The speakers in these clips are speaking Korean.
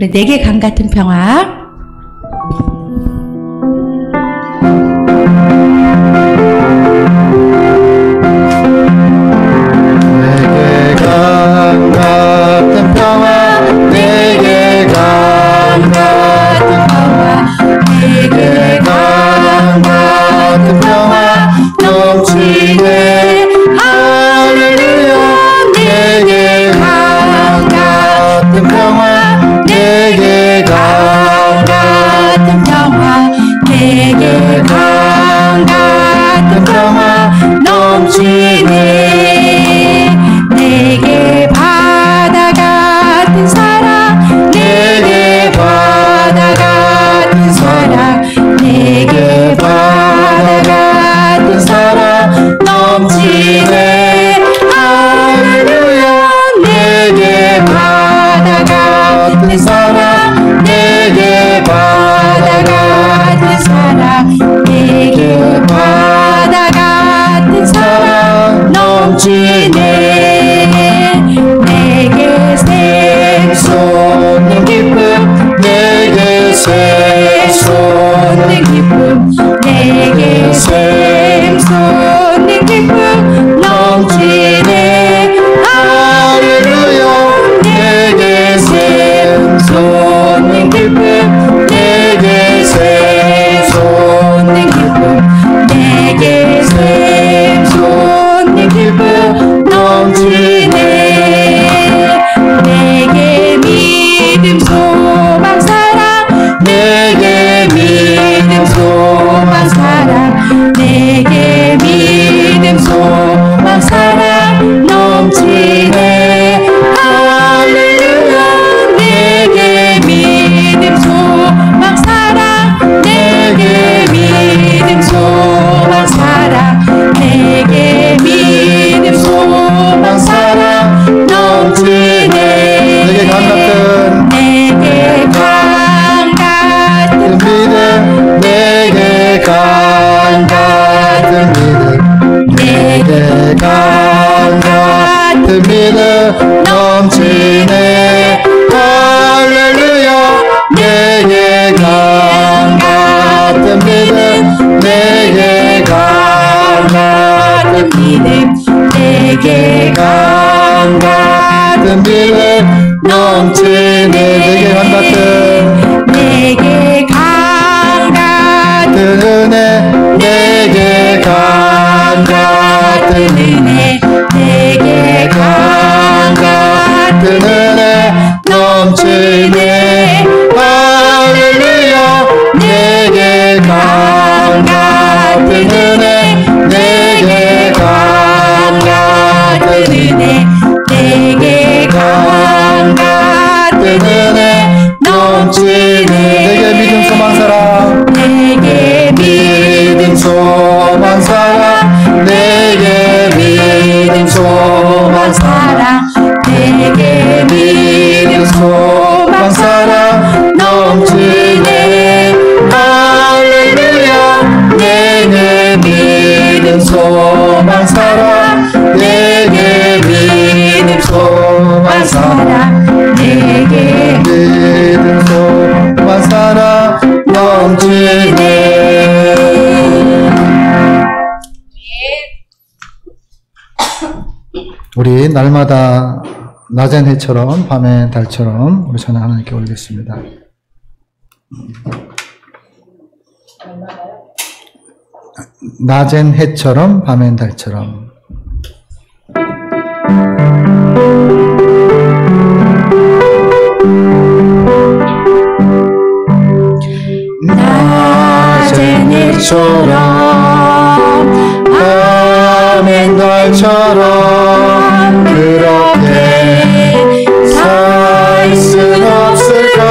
우리 내게 강 같은 평화. 내게 강 같은 평화, 내게 강 같은 평화, 내게 강 같은 평화 넘치네. 할렐루야. 내게 강 같은 평화, 내게 강 같은 평화, 내게 강 같은 평화 넘치네. 내게 바다 같은 사랑, 내게 바다 같은 사랑, 내게 바다 같은 사랑 넘치네. 할렐루야. 내게 바다 같은 사랑, 내게 바다 같은 사랑, 내게 바다 같은 사랑 넘치네. 내게 샘솟는 기쁨, 내게 샘솟는 기쁨, 내게 샘솟는 기쁨 넘치네. 할렐루야. 내게 샘솟는 기쁨, 내게 샘솟는 기쁨, 내게 샘솟는 기쁨 넘치네. 내게 믿음 소망 사랑, 내게 믿음 소망 사랑, 내게 믿음 소망 사랑 넘치네. 할렐루야. 내게 믿음 소망 사랑, 내게 믿음 소망 사랑, 내게 믿음 소망 사랑 넘치네. 내게 강 같은, 내게 강 같은 믿음, 내게 강 같은 믿음, 내게 강 같은 믿음 넘치네. 할렐루야. 내게 강 같은 믿음, 내게 강 같은 믿음, 내게 강 같은 믿음 넘치네. 내게 강 같은, 내게 강 같은 은혜, 내게 강 같은 은혜, 내게 강 같은 은혜 넘치네. 할렐루야. 내게 강 같은 은혜, 내게 강 같은 은혜, 내게 강 같은 은혜 넘치네. 내게 믿음 소망 사랑, 내게 믿음 소망 사랑, 내게 믿음 소망 사랑, 내게 믿음 소망 사랑 넘치네. 할렐루야. 내게 믿음 소망 사랑, 내게 믿음 소망 사랑, 내게 믿음 소망 사랑 넘치네. 우리 날마다 낮엔 해처럼 밤엔 달처럼 우리 찬양 하나님께 올리겠습니다. 낮엔 해처럼 밤엔 달처럼. 낮엔 해처럼 밤엔 달처럼 그렇게 살 순 없을까?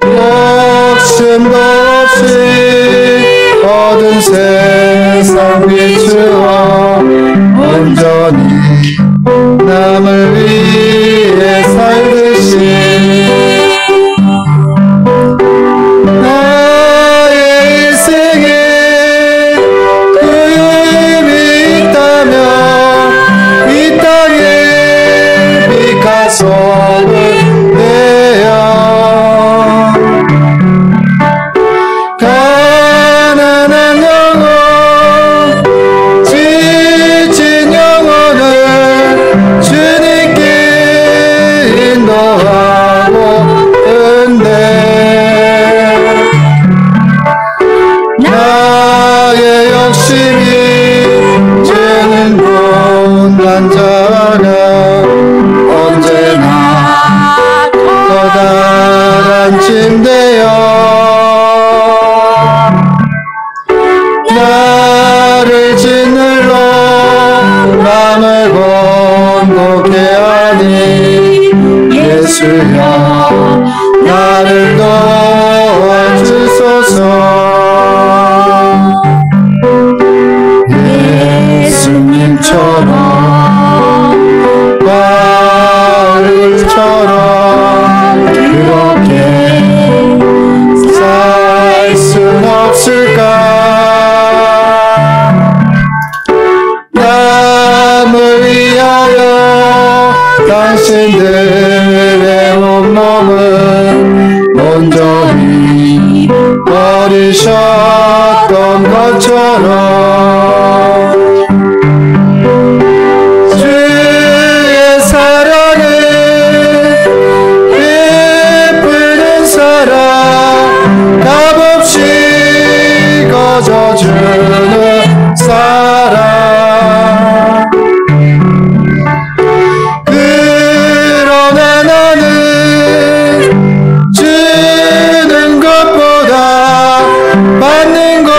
목숨도 없이 얻은 새 속을 내어 가난한 영혼 지친 영혼을 주님께 인도하고 은혜 나의 욕심이 죄는 못난 자가 언제나 커다란 침대여 나를 짓눌러 맘을 건고게 하니 예수여 나를 도와주소서 예수님처럼 바울처럼 그렇게 살 순 없을까 남을 위하여 당신들의 온몸을 온전히 버리셨던 것처럼 주의 사랑을 베푸는 사랑 값없이 거저주는 사랑 그러나 나는 주는 것보다 받는 것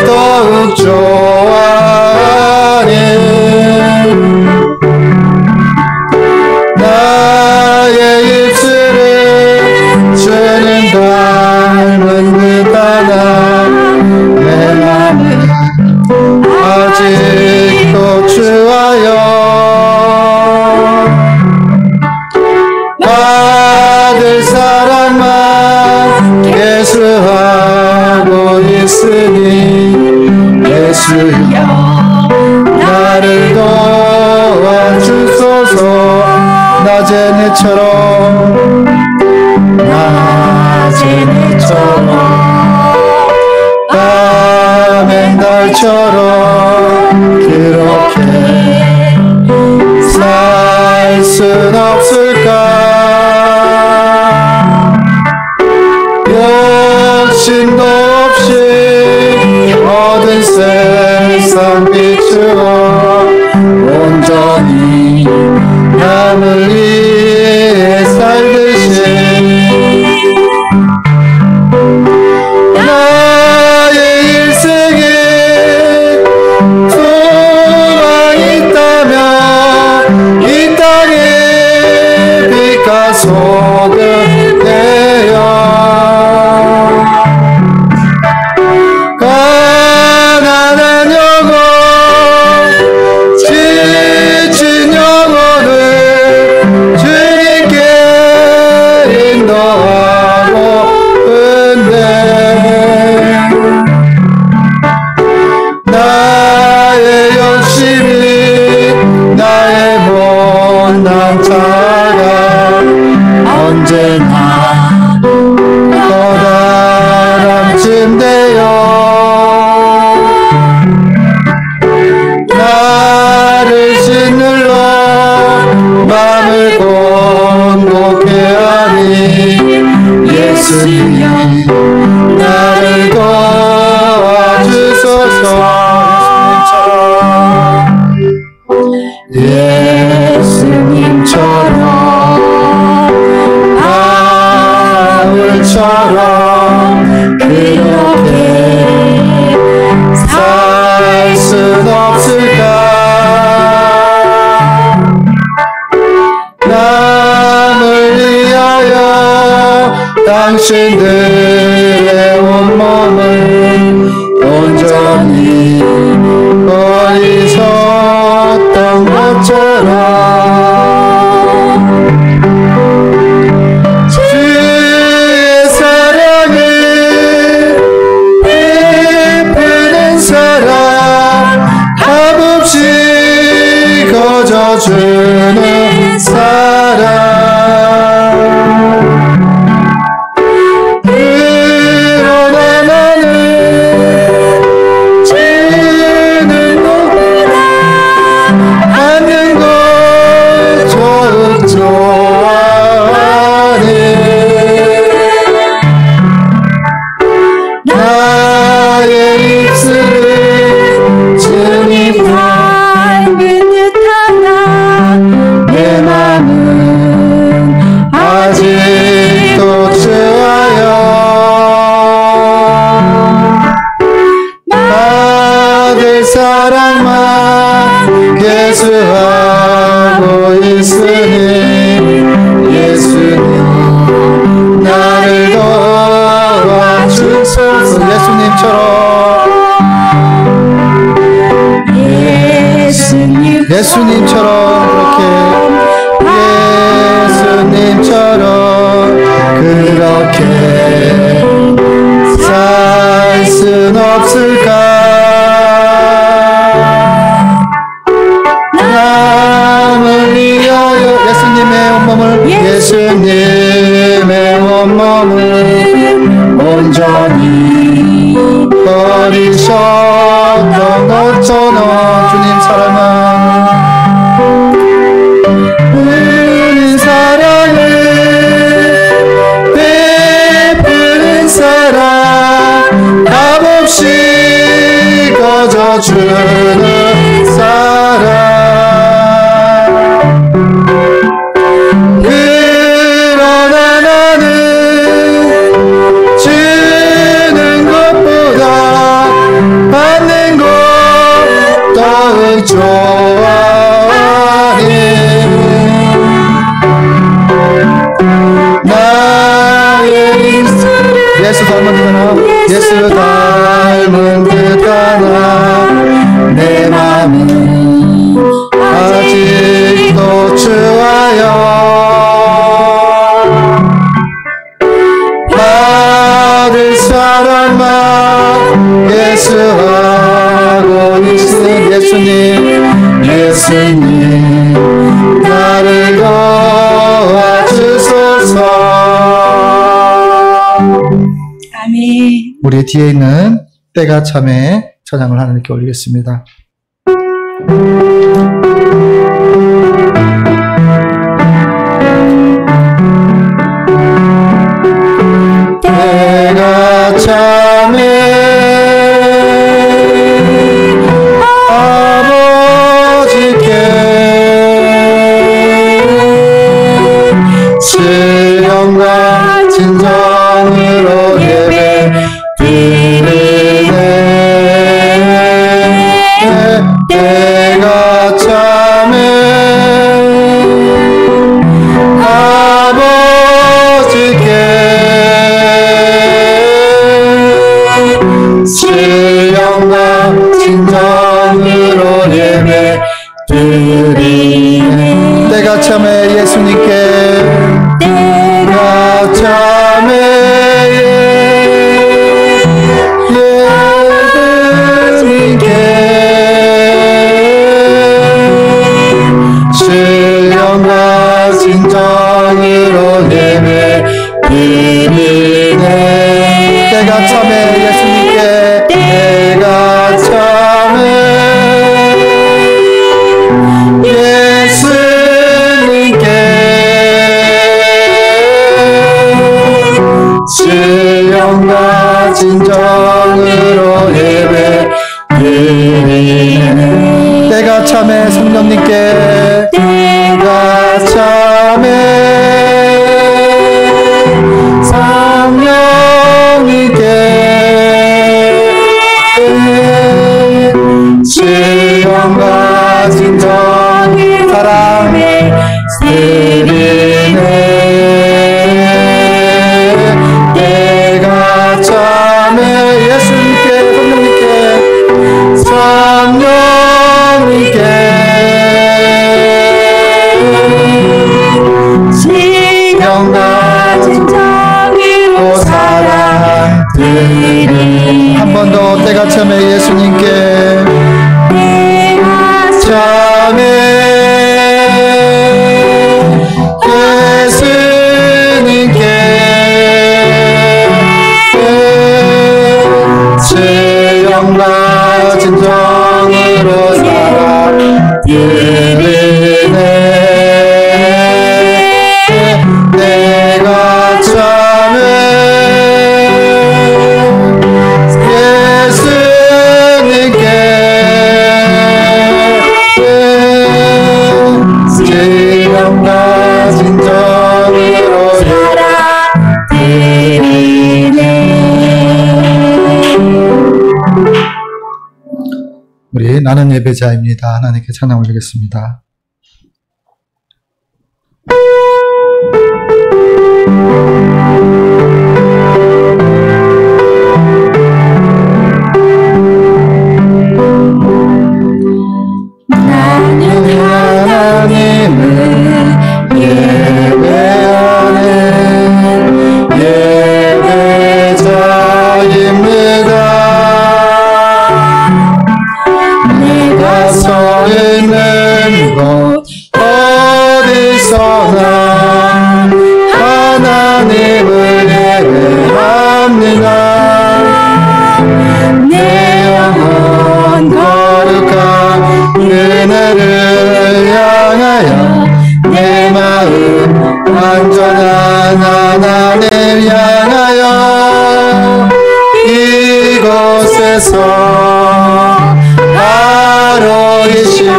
더욱 좋아하니 나의 입술을 주는 닮은 듯하나 내 맘은 아직도 주하여 받을 사랑만 계수하고 있으니 예수여 나를 도와주소서 낮에 내처럼 밤엔 달처럼 그렇게 살 순 없을까 욕심도 없이 얻은 세상 비추어 온전히 남을 위해 살듯이 나의 일생에 소망이 있다면 이 땅에 빛과 속을 내어 가난한 영혼 지친 영혼을 주님께 인도하고 은혜 나의 욕심이 나의 못난 자가 언제나 커다란 침대여 나를 짓눌러 맘을 건고게 하니 예수님 나를 도와주소서 예수님처럼 바울처럼 그렇게 살 순 없을까 남을 위하여 당신들의 온몸을 온전히 버리셨던 것처럼 주의 사랑을 베푸는 사랑 값없이 거저주는 사랑 우리 뒤에 있는 때가 참의 찬양을 하나님께 올리겠습니다. 때가 참에 신령과 진정으로 예배 드리네. 때가 참에 아버지께 신령과 진정으로 예배 드리네. 때가 참에 예수님께 때가 참에 예수님께 신령과 진정으로 예배 드리네. 때가 참에 예수님께 때가 참에 신령과 진정으로 예배 드리네. 때가 참에 성령님께 때가 참에 성령님께 신령과 진정으로 사랑 드리네. 때가 참에 예수님께 성령님께 신령과 진정으로 사랑 드리네. 한 번 더 때가 참에 예수님께 때가 참에 예수님께 신령과 진정으로 사랑 드리네. 때가 참에 예수님께 신령과 진정으로 사랑 드리네. 우리 나는 예배자입니다. 하나님께 찬양 올리겠습니다. 나는 하나님을 예배하는 예배자입니다. 내가 서 있는 곳 어디서나 하나님을 예배합니다. 내 영혼 거룩한 은혜를 향하여 내 마음 완전한 하나님 향하여 이곳에서 바로 이 시간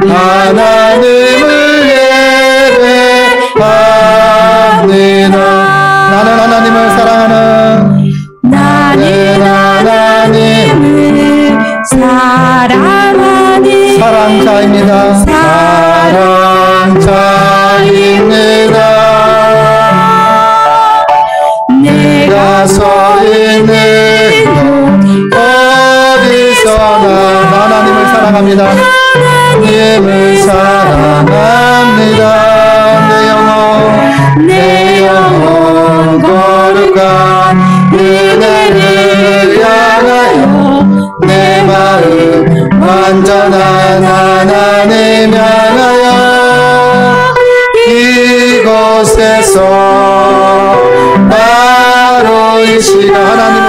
하나님을 예배합니다. 나는 하나님을 사랑하는 나는 하나님을 사랑하는 사랑자입니다. 사랑자입니다. 내가 서 있는 곳 어디서나 하나님을 사랑합니다. 하나님을 사랑합니다. 내 영혼 거룩한 은혜를 향하여 내 마음 완전한 하나님 향하여 이곳에서 바로 이 시간 하나님을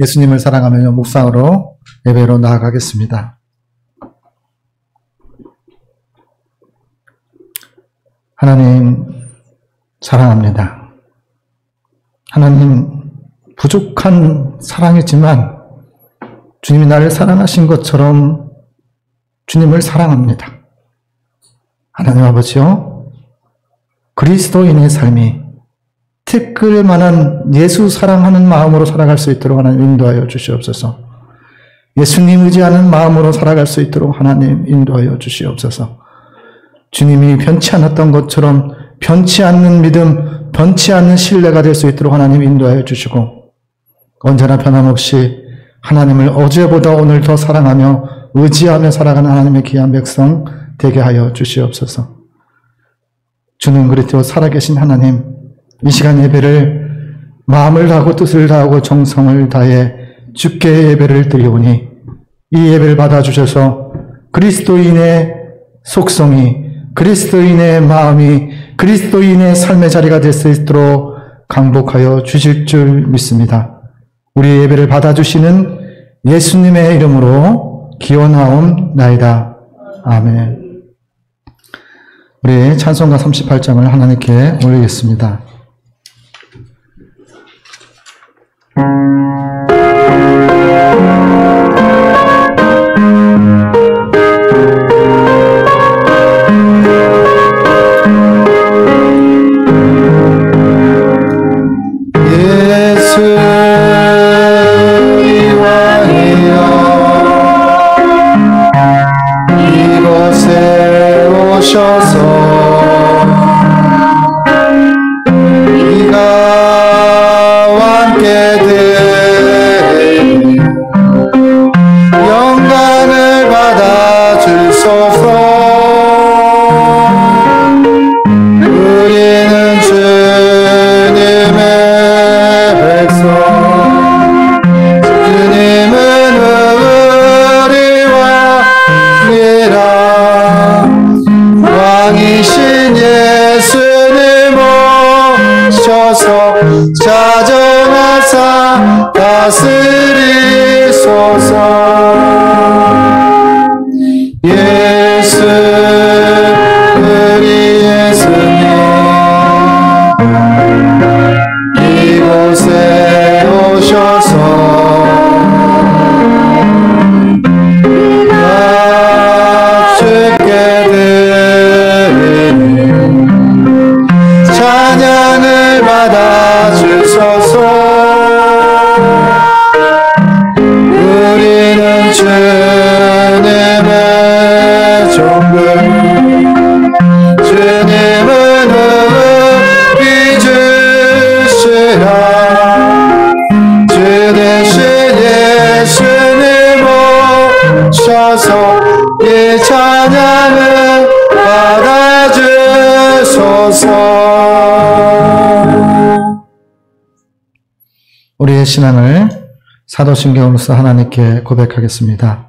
예수님을 사랑하며 묵상으로 예배로 나아가겠습니다. 하나님 사랑합니다. 하나님 부족한 사랑이지만 주님이 나를 사랑하신 것처럼 주님을 사랑합니다. 하나님 아버지요, 그리스도인의 삶이 티끌 만한 예수 사랑하는 마음으로 살아갈 수 있도록 하나님 인도하여 주시옵소서. 예수님 의지하는 마음으로 살아갈 수 있도록 하나님 인도하여 주시옵소서. 주님이 변치 않았던 것처럼 변치 않는 믿음, 변치 않는 신뢰가 될 수 있도록 하나님 인도하여 주시고, 언제나 변함없이 하나님을 어제보다 오늘 더 사랑하며 의지하며 살아가는 하나님의 귀한 백성 되게 하여 주시옵소서. 주는 그리스도 살아계신 하나님, 이 시간 예배를 마음을 다하고 뜻을 다하고 정성을 다해 주께 예배를 드리오니 이 예배를 받아주셔서 그리스도인의 속성이, 그리스도인의 마음이, 그리스도인의 삶의 자리가 될 수 있도록 강복하여 주실 줄 믿습니다. 우리 예배를 받아주시는 예수님의 이름으로 기원하옵나이다. 아멘. 우리 찬송가 38장을 하나님께 올리겠습니다. 찾아와서 다스리소서. 예수 우리 예수님 이곳에 오셔서 나 주께 드리는 찬양을 받아주소서. 우리는 주님의 종들, 주님은 우리 주시라. 주 대신 예수님 오셔서 이 찬양을 받아주소서. 우리의 신앙을 사도신경으로서 하나님께 고백하겠습니다.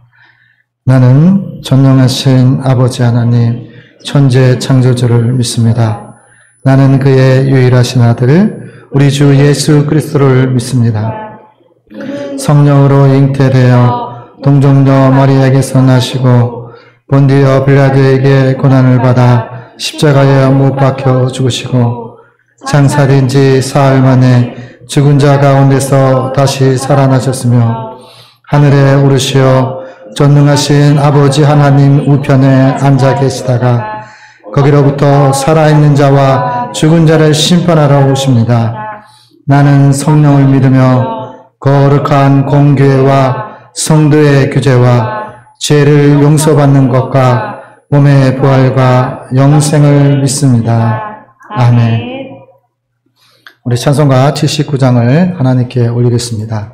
나는 전능하신 아버지 하나님, 천재 창조주를 믿습니다. 나는 그의 유일하신 아들, 우리 주 예수 그리스도를 믿습니다. 성령으로 잉태되어 동정녀 마리아에게서 나시고 본디어 빌라도에게 고난을 받아 십자가에 못 박혀 죽으시고 장사된 지 사흘 만에 죽은 자 가운데서 다시 살아나셨으며 하늘에 오르시어 전능하신 아버지 하나님 우편에 앉아 계시다가 거기로부터 살아있는 자와 죽은 자를 심판하러 오십니다. 나는 성령을 믿으며 거룩한 공교회와 성도의 규제와 죄를 용서받는 것과 몸의 부활과 영생을 믿습니다. 아멘. 우리 찬송가 79장을 하나님께 올리겠습니다.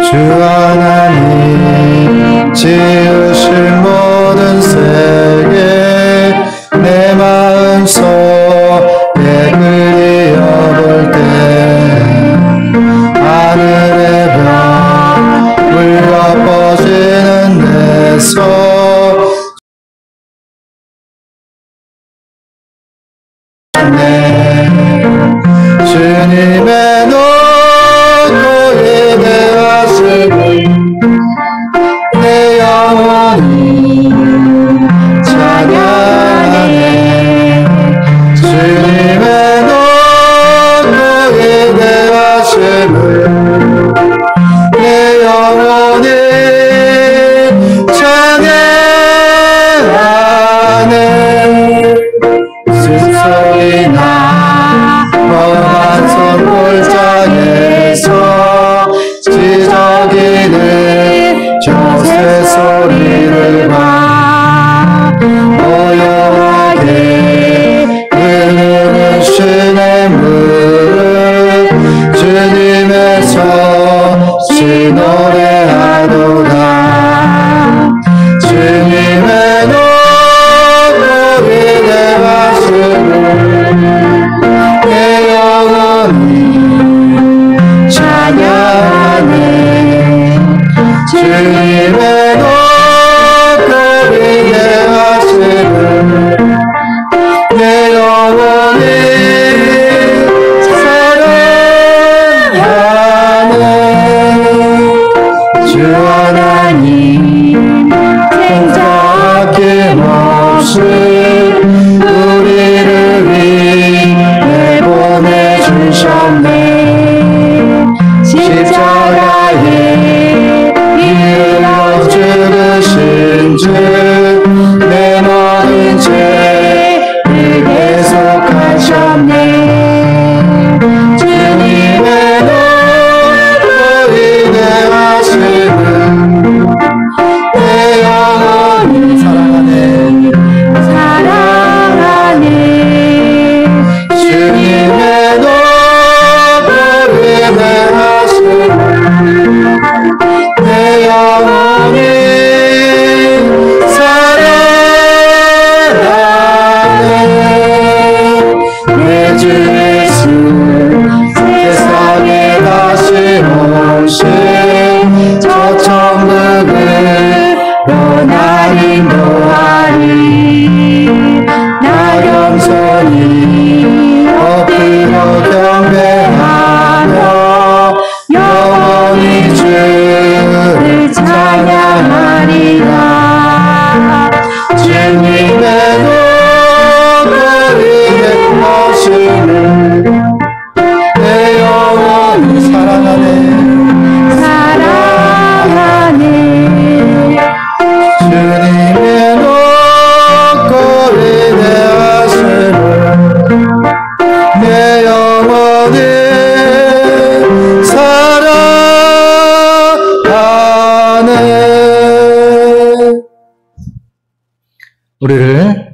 주 하나님 지으실 모든 세계 내 마음속에 그리어볼 때 하늘의 별 물려 뻗지는 주님의 노고에 대하시고 내 영혼이 찬양하네. 주님의 노고에 대하시고 내 영혼이 찬양하네. 숲속이나 험한 산골장에서 지저귀는 저새 소리를 봐 고요하게 흐르는 시냇물을 주님의 섭씨 노래하도다. 주님의 노고에 대하시고 내 영혼이 찬양하네. 주님의 노고에 대하시고 내 영혼이 사랑하네. 주 하나님 생전 아낌없이 우리를 위해 보내주셨네. 십자가에 이르러 죽으신 주 내 모든 죄를 대속하셨네. 주님의 노고에 대하시고 내 영혼이 사랑하네. 주님의 노고에 대하시고 내 영혼이 사랑하네. 내 주 예수 세상에 다시 오신 저 천국으로 나 인도하리. 나 겸손히 엎드려 경배하며 영원히 주를 찬양하리라. 주님의 노고에 대하시는 내 영혼이 사랑하네. 주님의 노고에 대하시는 내 영혼이 사랑하네. 우리를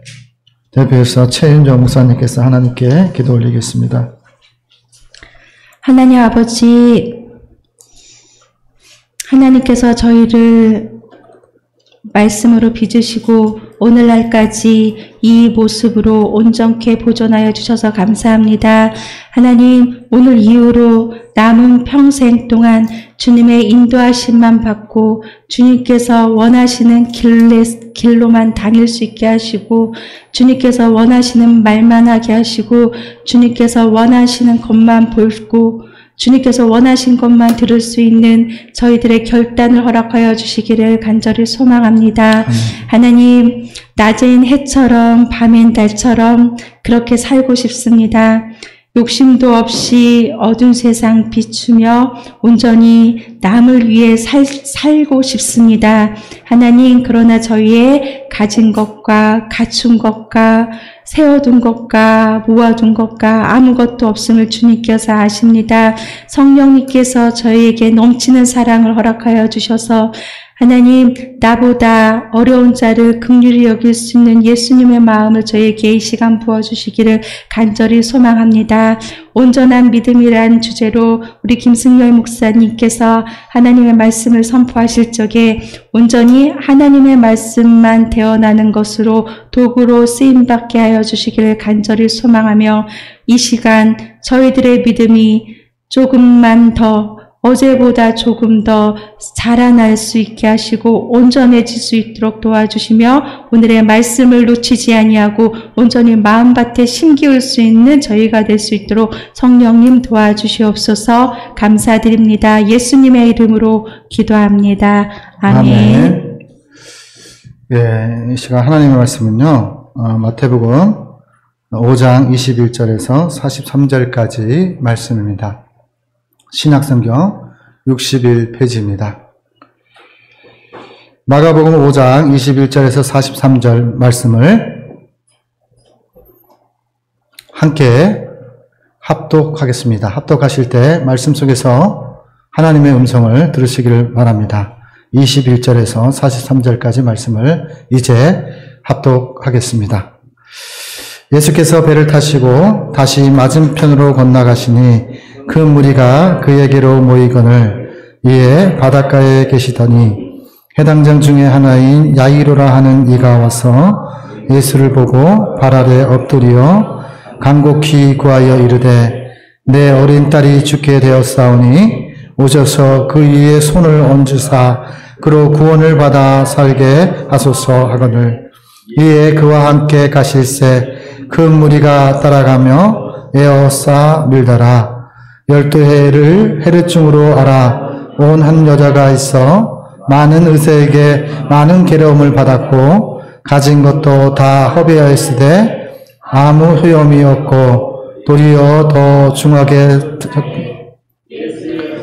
대표해서 최윤정 목사님께서 하나님께 기도 올리겠습니다. 하나님 아버지, 하나님께서 저희를 말씀으로 빚으시고 오늘날까지 이 모습으로 온전케 보존하여 주셔서 감사합니다. 하나님, 오늘 이후로 남은 평생 동안 주님의 인도하심만 받고 주님께서 원하시는 길로만 다닐 수 있게 하시고 주님께서 원하시는 말만 하게 하시고 주님께서 원하시는 것만 보고 주님께서 원하신 것만 들을 수 있는 저희들의 결단을 허락하여 주시기를 간절히 소망합니다. 하나님, 낮엔 해처럼 밤엔 달처럼 그렇게 살고 싶습니다. 욕심도 없이 어두운 세상 비추며 온전히 남을 위해 살고 싶습니다. 하나님, 그러나 저희의 가진 것과 갖춘 것과 세워둔 것과 모아둔 것과 아무것도 없음을 주님께서 아십니다. 성령님께서 저희에게 넘치는 사랑을 허락하여 주셔서 하나님, 나보다 어려운 자를 긍휼히 여길 수 있는 예수님의 마음을 저에게 이 시간 부어주시기를 간절히 소망합니다. 온전한 믿음이란 주제로 우리 김승열 목사님께서 하나님의 말씀을 선포하실 적에 온전히 하나님의 말씀만 되어나는 것으로 도구로 쓰임받게 하여 주시기를 간절히 소망하며 이 시간 저희들의 믿음이 조금만 더 어제보다 조금 더 자라날 수 있게 하시고 온전해질 수 있도록 도와주시며 오늘의 말씀을 놓치지 아니하고 온전히 마음밭에 심기울 수 있는 저희가 될 수 있도록 성령님 도와주시옵소서. 감사드립니다. 예수님의 이름으로 기도합니다. 아멘. 예, 이 시간 하나님의 말씀은요, 마태복음 5장 21절에서 43절까지 말씀입니다. 신약성경 61페이지입니다. 마가복음 5장 21절에서 43절 말씀을 함께 합독하겠습니다. 합독하실 때 말씀 속에서 하나님의 음성을 들으시기를 바랍니다. 21절에서 43절까지 말씀을 이제 합독하겠습니다. 예수께서 배를 타시고 다시 맞은편으로 건너가시니 그 무리가 그에게로 모이거늘 이에 바닷가에 계시더니 해당장 중에 하나인 야이로라 하는 이가 와서 예수를 보고 발 아래 엎드려 간곡히 구하여 이르되 내 어린 딸이 죽게 되었사오니 오셔서 그 위에 손을 얹으사 그로 구원을 받아 살게 하소서 하거늘 이에 그와 함께 가실새 그 무리가 따라가며 에어싸 밀더라. 12해를 헤르증으로 알아 온 한 여자가 있어 많은 의사에게 많은 괴로움을 받았고 가진 것도 다 허비하였으되 아무 효험이 없고 도리어 더 중하게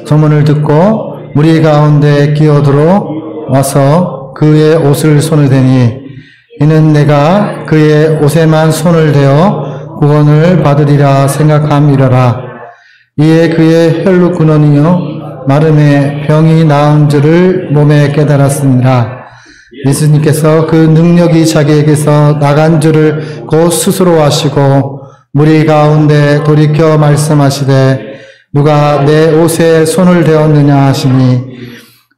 소문을 듣고 무리 가운데 끼어들어 와서 그의 옷을 손을 대니 이는 내가 그의 옷에만 손을 대어 구원을 받으리라 생각함이러라. 이에 그의 혈루 근원이요 마름에 병이 나은 줄을 몸에 깨달았습니다. 예수님께서 그 능력이 자기에게서 나간 줄을 곧 스스로 아시고 무리 가운데 돌이켜 말씀하시되 누가 내 옷에 손을 대었느냐 하시니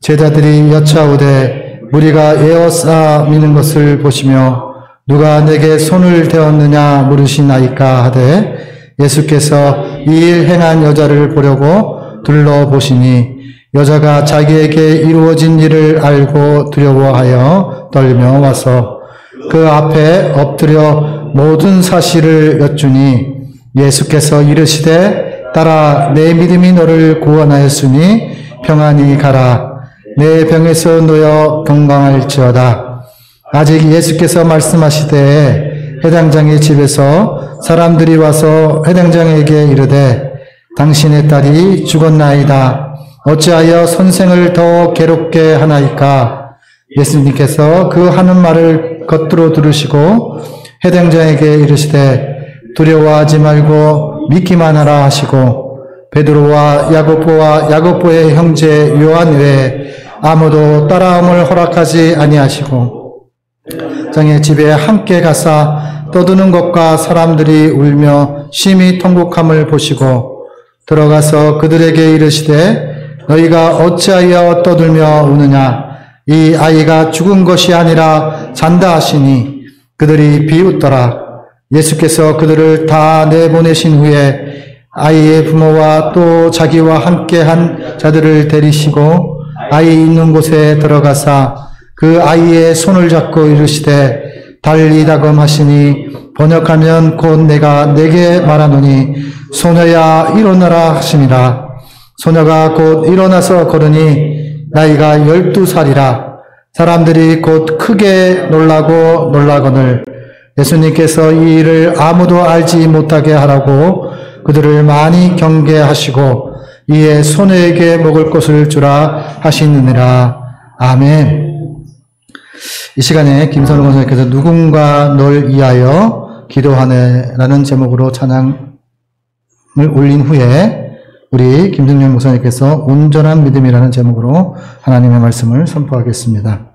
제자들이 여차오되 무리가 에어싸 미는 것을 보시며 누가 내게 손을 대었느냐 물으시나이까 하되 예수께서 이 일 행한 여자를 보려고 둘러보시니 여자가 자기에게 이루어진 일을 알고 두려워하여 떨며 와서 그 앞에 엎드려 모든 사실을 여쭈니 예수께서 이르시되 딸아 내 믿음이 너를 구원하였으니 평안히 가라. 내 병에서 놓여 건강할지어다. 아직 예수께서 말씀하시되 회당장의 집에서 사람들이 와서 회당장에게 이르되 당신의 딸이 죽었나이다. 어찌하여 선생을 더 괴롭게 하나이까? 예수님께서 그 하는 말을 겉들어 들으시고 회당장에게 이르시되 두려워하지 말고 믿기만 하라 하시고 베드로와 야고보의 형제 요한 외에 아무도 따라옴을 허락하지 아니하시고 장의 집에 함께 가사 떠드는 것과 사람들이 울며 심히 통곡함을 보시고 들어가서 그들에게 이르시되 너희가 어찌하여 떠들며 우느냐? 이 아이가 죽은 것이 아니라 잔다 하시니 그들이 비웃더라. 예수께서 그들을 다 내보내신 후에 아이의 부모와 또 자기와 함께한 자들을 데리시고 아이 있는 곳에 들어가사 그 아이의 손을 잡고 이르시되 달리다금 하시니 번역하면 곧 내가 내게 말하노니 소녀야 일어나라 하시니라. 소녀가 곧 일어나서 걸으니 나이가 12살이라. 사람들이 곧 크게 놀라거늘 예수님께서 이 일을 아무도 알지 못하게 하라고 그들을 많이 경계하시고 이에 소녀에게 먹을 것을 주라 하시느니라. 아멘. 이 시간에 김선우 권사님께서 누군가 널 위하여 기도하네라는 제목으로 찬양을 올린 후에 우리 김승현 목사님께서 온전한 믿음이라는 제목으로 하나님의 말씀을 선포하겠습니다.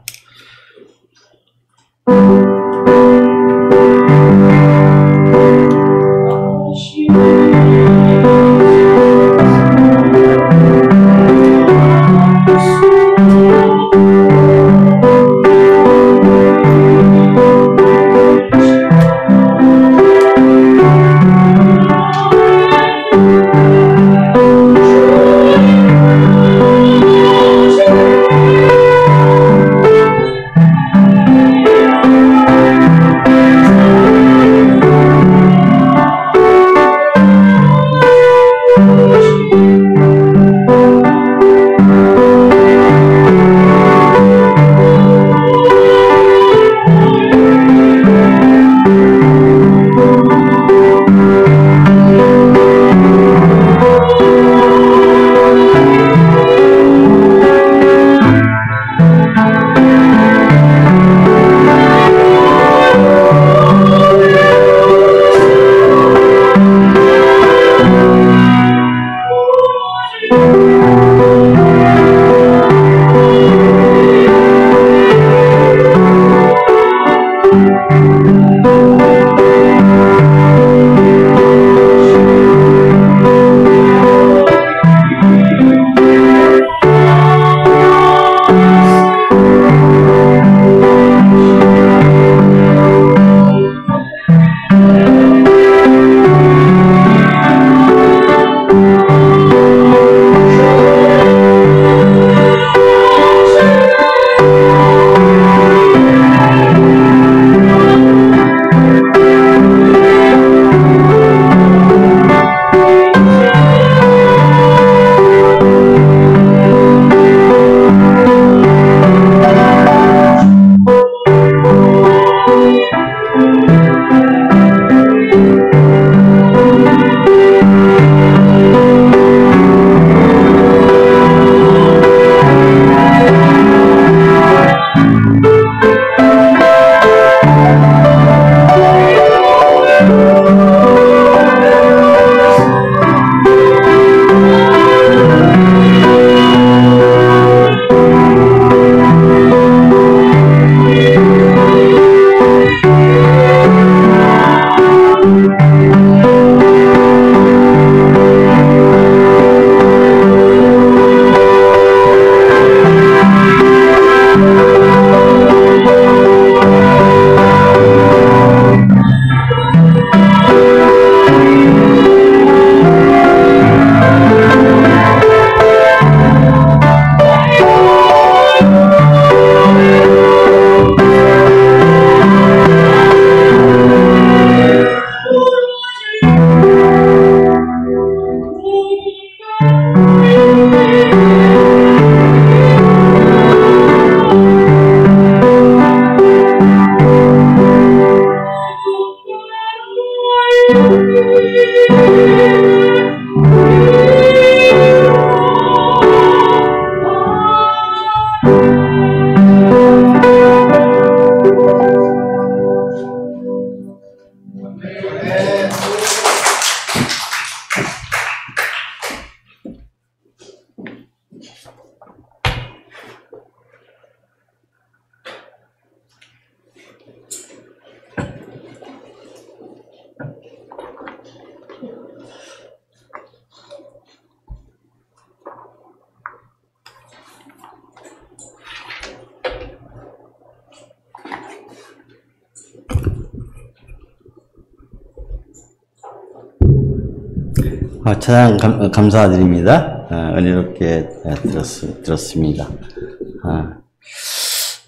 찬양 감사드립니다. 은혜롭게 들었습니다.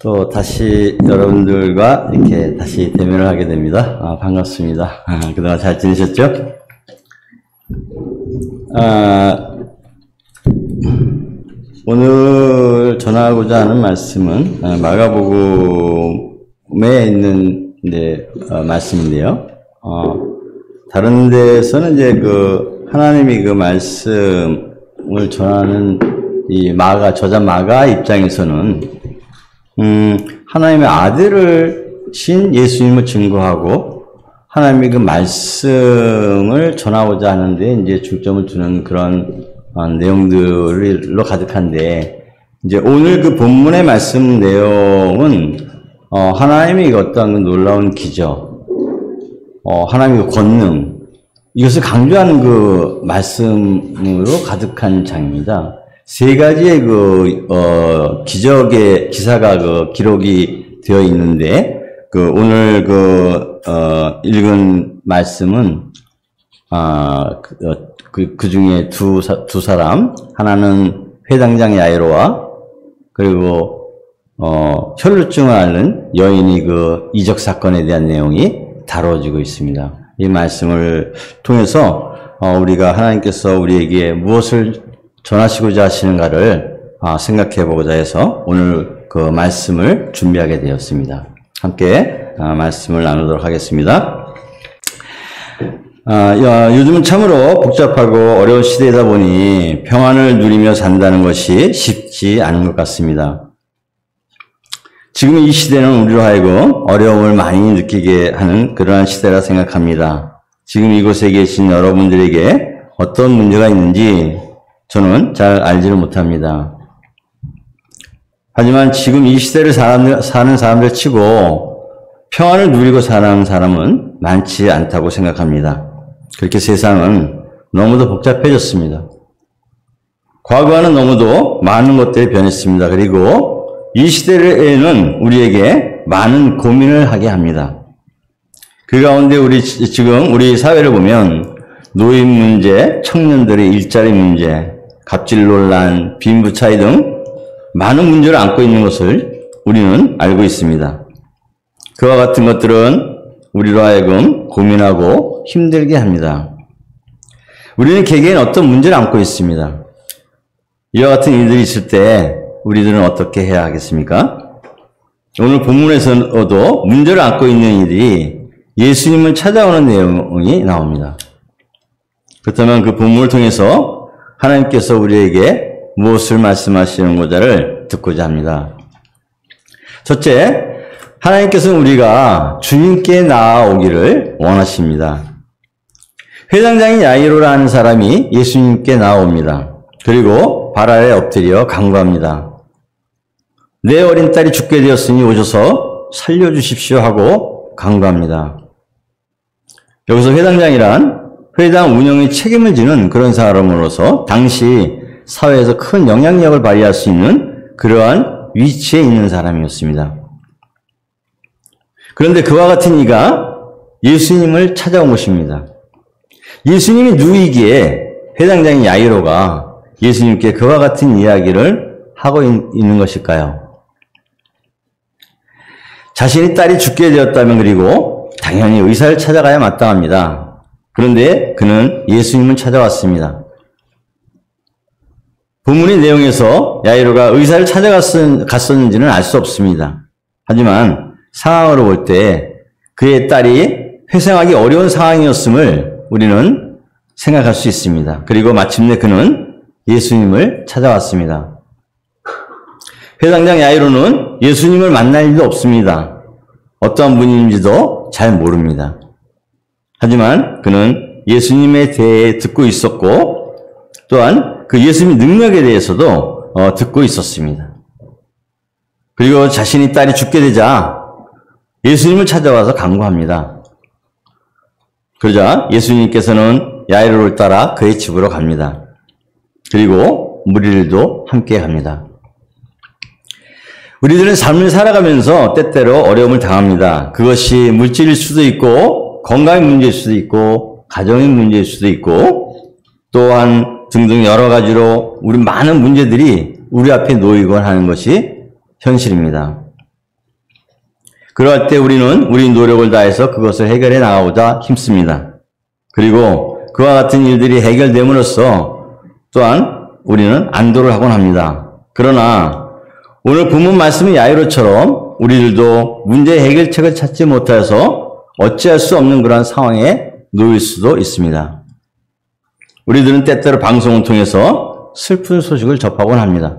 또 다시 여러분들과 이렇게 다시 대면을 하게 됩니다. 반갑습니다. 그동안 잘 지내셨죠? 오늘 전하고자 하는 말씀은 마가복음에 있는 말씀인데요. 다른 데서는 이제 하나님이 그 말씀을 전하는 이 저자 마가 입장에서는 하나님의 아들을 신 예수님을 증거하고 하나님의 그 말씀을 전하고자 하는데 이제 중점을 두는 그런 내용들로 가득한데, 이제 오늘 그 본문의 말씀 내용은 하나님의 어떤 놀라운 기적, 하나님의 권능, 이것을 강조하는 그 말씀으로 가득한 장입니다. 세 가지의 기적의 기사가 기록이 되어 있는데, 오늘 읽은 말씀은, 그 중에 두 사람, 하나는 회당장 야이로와, 그리고, 혈루증을 앓는 여인이 이적 사건에 대한 내용이 다뤄지고 있습니다. 이 말씀을 통해서 우리가 하나님께서 우리에게 무엇을 전하시고자 하시는가를 생각해 보고자 해서 오늘 그 말씀을 준비하게 되었습니다. 함께 말씀을 나누도록 하겠습니다. 요즘은 참으로 복잡하고 어려운 시대이다 보니 평안을 누리며 산다는 것이 쉽지 않은 것 같습니다. 지금 이 시대는 우리로 하여금 어려움을 많이 느끼게 하는 그러한 시대라 생각합니다. 지금 이곳에 계신 여러분들에게 어떤 문제가 있는지 저는 잘 알지를 못합니다. 하지만 지금 이 시대를 사는 사람들 치고 평안을 누리고 사는 사람은 많지 않다고 생각합니다. 그렇게 세상은 너무도 복잡해졌습니다. 과거와는 너무도 많은 것들이 변했습니다. 그리고 이 시대에는 우리에게 많은 고민을 하게 합니다. 그 가운데 지금 우리 사회를 보면 노인 문제, 청년들의 일자리 문제, 갑질 논란, 빈부 차이 등 많은 문제를 안고 있는 것을 우리는 알고 있습니다. 그와 같은 것들은 우리로 하여금 고민하고 힘들게 합니다. 우리는 개개인 어떤 문제를 안고 있습니다. 이와 같은 일들이 있을 때 우리들은 어떻게 해야 하겠습니까? 오늘 본문에서도 문제를 안고 있는 이들이 예수님을 찾아오는 내용이 나옵니다. 그렇다면 그 본문을 통해서 하나님께서 우리에게 무엇을 말씀하시는고자를 듣고자 합니다. 첫째, 하나님께서는 우리가 주님께 나아오기를 원하십니다. 회당장인 야이로라는 사람이 예수님께 나아옵니다. 그리고 발 아래 엎드려 간구합니다. 내 어린 딸이 죽게 되었으니 오셔서 살려주십시오 하고 간구합니다. 여기서 회당장이란 회당 운영의 책임을 지는 그런 사람으로서 당시 사회에서 큰 영향력을 발휘할 수 있는 그러한 위치에 있는 사람이었습니다. 그런데 그와 같은 이가 예수님을 찾아온 것입니다. 예수님이 누구이기에 회당장인 야이로가 예수님께 그와 같은 이야기를 하고 있는 것일까요? 자신의 딸이 죽게 되었다면 그리고 당연히 의사를 찾아가야 마땅합니다. 그런데 그는 예수님을 찾아왔습니다. 본문의 내용에서 야이로가 의사를 찾아갔었는지는 알 수 없습니다. 하지만 상황으로 볼 때 그의 딸이 회생하기 어려운 상황이었음을 우리는 생각할 수 있습니다. 그리고 마침내 그는 예수님을 찾아왔습니다. 회당장 야이로는 예수님을 만날 일도 없습니다. 어떠한 분인지도 잘 모릅니다. 하지만 그는 예수님에 대해 듣고 있었고 또한 그 예수님의 능력에 대해서도 듣고 있었습니다. 그리고 자신의 딸이 죽게 되자 예수님을 찾아와서 간구합니다. 그러자 예수님께서는 야이로를 따라 그의 집으로 갑니다. 그리고 무리들도 함께 갑니다. 우리들은 삶을 살아가면서 때때로 어려움을 당합니다. 그것이 물질일 수도 있고 건강의 문제일 수도 있고 가정의 문제일 수도 있고 또한 등등 여러 가지로 우리 많은 문제들이 우리 앞에 놓이곤 하는 것이 현실입니다. 그럴 때 우리는 우리 노력을 다해서 그것을 해결해 나가고자 힘씁니다. 그리고 그와 같은 일들이 해결됨으로써 또한 우리는 안도를 하곤 합니다. 그러나 오늘 본문 말씀의 야이로처럼 우리들도 문제 해결책을 찾지 못해서 어찌할 수 없는 그러한 상황에 놓일 수도 있습니다. 우리들은 때때로 방송을 통해서 슬픈 소식을 접하곤 합니다.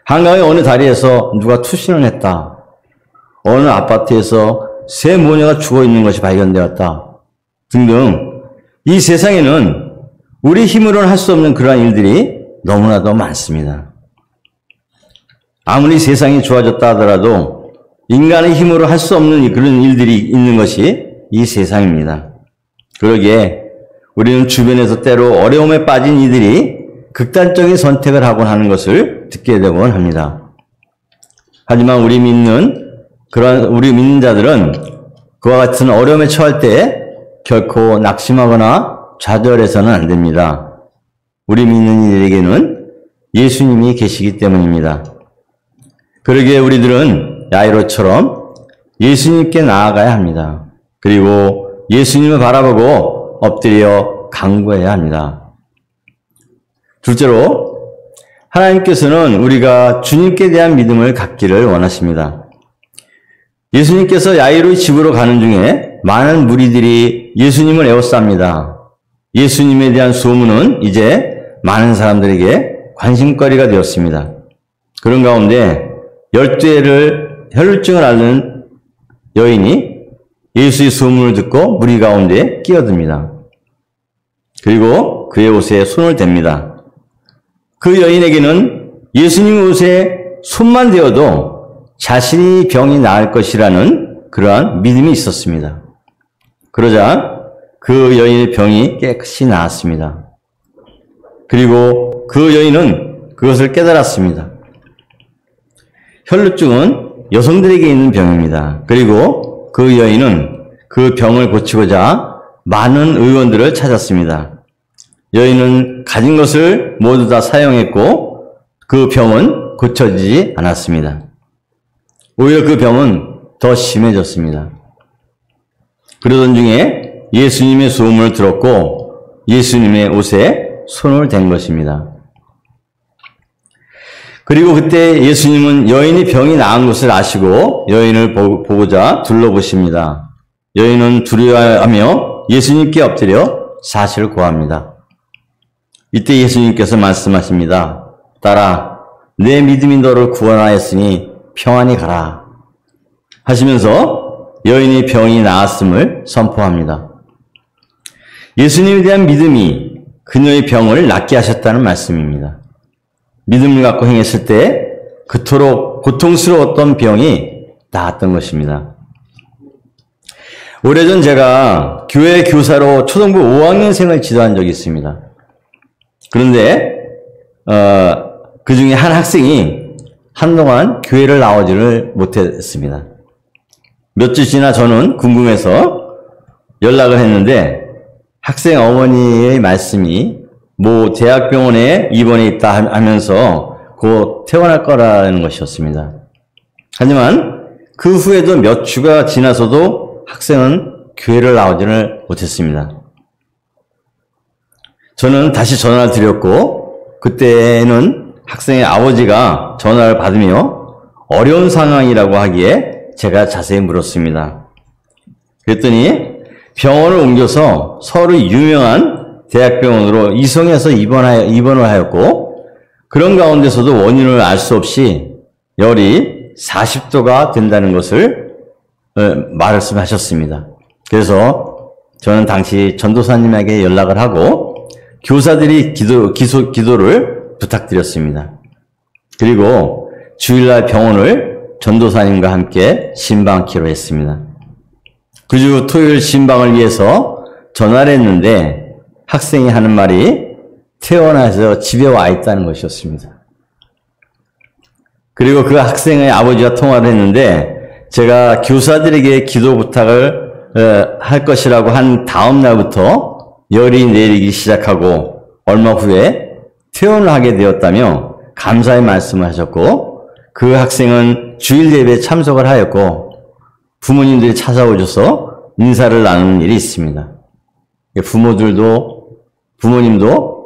한강의 어느 다리에서 누가 투신을 했다. 어느 아파트에서 새 모녀가 죽어 있는 것이 발견되었다. 등등 이 세상에는 우리 힘으로는 할 수 없는 그러한 일들이 너무나도 많습니다. 아무리 세상이 좋아졌다 하더라도 인간의 힘으로 할 수 없는 그런 일들이 있는 것이 이 세상입니다. 그러기에 우리는 주변에서 때로 어려움에 빠진 이들이 극단적인 선택을 하곤 하는 것을 듣게 되곤 합니다. 하지만 우리 믿는 자들은 그와 같은 어려움에 처할 때 결코 낙심하거나 좌절해서는 안 됩니다. 우리 믿는 이들에게는 예수님이 계시기 때문입니다. 그러기에 우리들은 야이로처럼 예수님께 나아가야 합니다. 그리고 예수님을 바라보고 엎드려 간구해야 합니다. 둘째로 하나님께서는 우리가 주님께 대한 믿음을 갖기를 원하십니다. 예수님께서 야이로의 집으로 가는 중에 많은 무리들이 예수님을 에워쌉니다. 예수님에 대한 소문은 이제 많은 사람들에게 관심거리가 되었습니다. 그런 가운데 12회를 혈루증을 앓는 여인이 예수의 소문을 듣고 무리 가운데 끼어듭니다. 그리고 그의 옷에 손을 댑니다. 그 여인에게는 예수님 옷에 손만 대어도 자신이 병이 나을 것이라는 그러한 믿음이 있었습니다. 그러자 그 여인의 병이 깨끗이 나았습니다. 그리고 그 여인은 그것을 깨달았습니다. 혈루증은 여성들에게 있는 병입니다. 그리고 그 여인은 그 병을 고치고자 많은 의원들을 찾았습니다. 여인은 가진 것을 모두 다 사용했고 그 병은 고쳐지지 않았습니다. 오히려 그 병은 더 심해졌습니다. 그러던 중에 예수님의 소문을 들었고 예수님의 옷에 손을 댄 것입니다. 그리고 그때 예수님은 여인이 병이 나은 것을 아시고 여인을 보고자 둘러보십니다. 여인은 두려워하며 예수님께 엎드려 사실을 고합니다. 이때 예수님께서 말씀하십니다. 딸아, 내 믿음이 너를 구원하였으니 평안히 가라 하시면서 여인의 병이 나았음을 선포합니다. 예수님에 대한 믿음이 그녀의 병을 낫게 하셨다는 말씀입니다. 믿음을 갖고 행했을 때 그토록 고통스러웠던 병이 나았던 것입니다. 오래전 제가 교회 교사로 초등부 5학년생을 지도한 적이 있습니다. 그런데 그 중에 한 학생이 한동안 교회를 나오지를 못했습니다. 몇 주 지나 저는 궁금해서 연락을 했는데 학생 어머니의 말씀이 모 대학병원에 입원해 있다 하면서 곧 퇴원할 거라는 것이었습니다. 하지만 그 후에도 몇 주가 지나서도 학생은 교회를 나오지를 못했습니다. 저는 다시 전화를 드렸고 그때는 학생의 아버지가 전화를 받으며 어려운 상황이라고 하기에 제가 자세히 물었습니다. 그랬더니 병원을 옮겨서 서울 유명한 대학병원으로 이송해서 입원을 하였고 그런 가운데서도 원인을 알 수 없이 열이 40도가 된다는 것을 말씀하셨습니다. 그래서 저는 당시 전도사님에게 연락을 하고 교사들이 기도를 부탁드렸습니다. 그리고 주일날 병원을 전도사님과 함께 신방키로 했습니다. 그 주 토요일 신방을 위해서 전화를 했는데 학생이 하는 말이 퇴원해서 집에 와 있다는 것이었습니다. 그리고 그 학생의 아버지와 통화를 했는데 제가 교사들에게 기도 부탁을 할 것이라고 한 다음 날부터 열이 내리기 시작하고 얼마 후에 퇴원을 하게 되었다며 감사의 말씀을 하셨고 그 학생은 주일 예배에 참석을 하였고 부모님들이 찾아오셔서 인사를 나누는 일이 있습니다. 부모님도